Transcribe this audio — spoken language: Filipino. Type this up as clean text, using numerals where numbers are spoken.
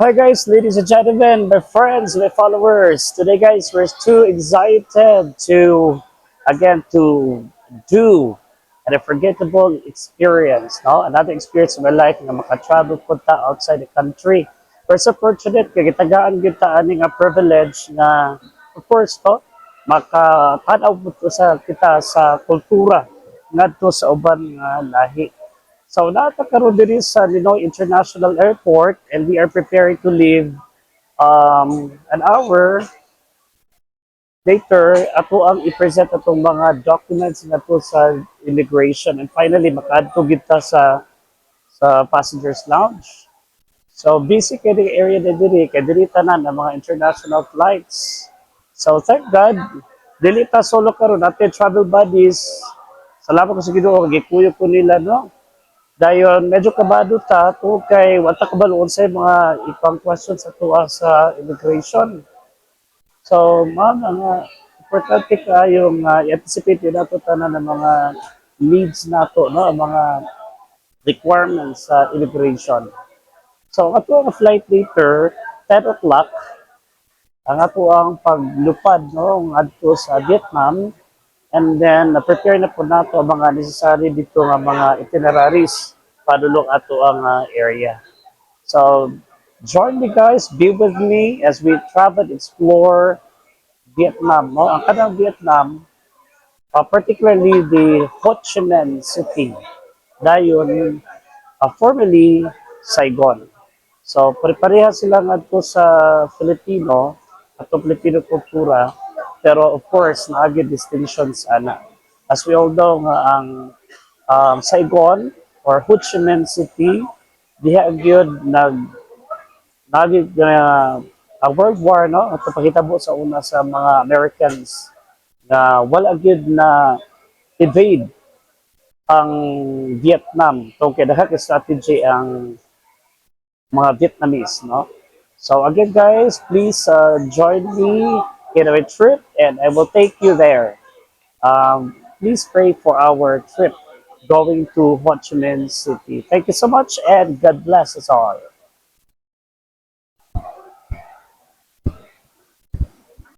Hi guys, ladies and gentlemen, my friends, my followers. Today guys, we're too excited to do an unforgettable experience, no? Another experience of my life na maka-travel punta outside the country. We're so fortunate kay gitagaan gyud ta ani nga privilege na of course to makatanaw mo to sa kita sa kultura ngadto sa uban nga lahi. So natakaroon diri sa Ninoy International Airport and we are preparing to leave an hour later ato ang i-present atong mga documents nato sa immigration and finally makaadto kita sa passengers lounge. So busy kay the area na diri tanan ang mga international flights. So thank God dili ta solo karon natin travel buddies. Salamat ko sa Ginoo gikuyo ko nila no. Dayon medyo kabado ta to kay wata kabaloon sa mga ipang question sa tuwa sa immigration. So ma'am, ang importante kayong i-anticipate yun nato tanan ng mga needs nato, no? Ang mga requirements sa immigration. So ato ang flight later, 10 o'clock, ang ato ang paglupad no, ngadto sa Vietnam. And then, na-prepare na po nato ang mga necessary dito nga mga itineraries padulong ato ang area. So, join me guys, be with me as we travel, explore Vietnam. No? Ang kanang Vietnam, particularly the Ho Chi Minh City, dayon formerly Saigon. So, pare-pareha sila ngadto sa Filipino, ato Filipino kultura, pero of course, naagid distinctions ana. As we all know nga ang Saigon or Ho Chi Minh City, diha gyud nagig ang World War no, at pakitabo sa una sa mga Americans na wala gyud na evade ang Vietnam. Kaya dahil strategy ang mga Vietnamese, no? So again, guys, please join me in our trip, and I will take you there. Please pray for our trip going to Ho Chi Minh City. Thank you so much, and God bless us all.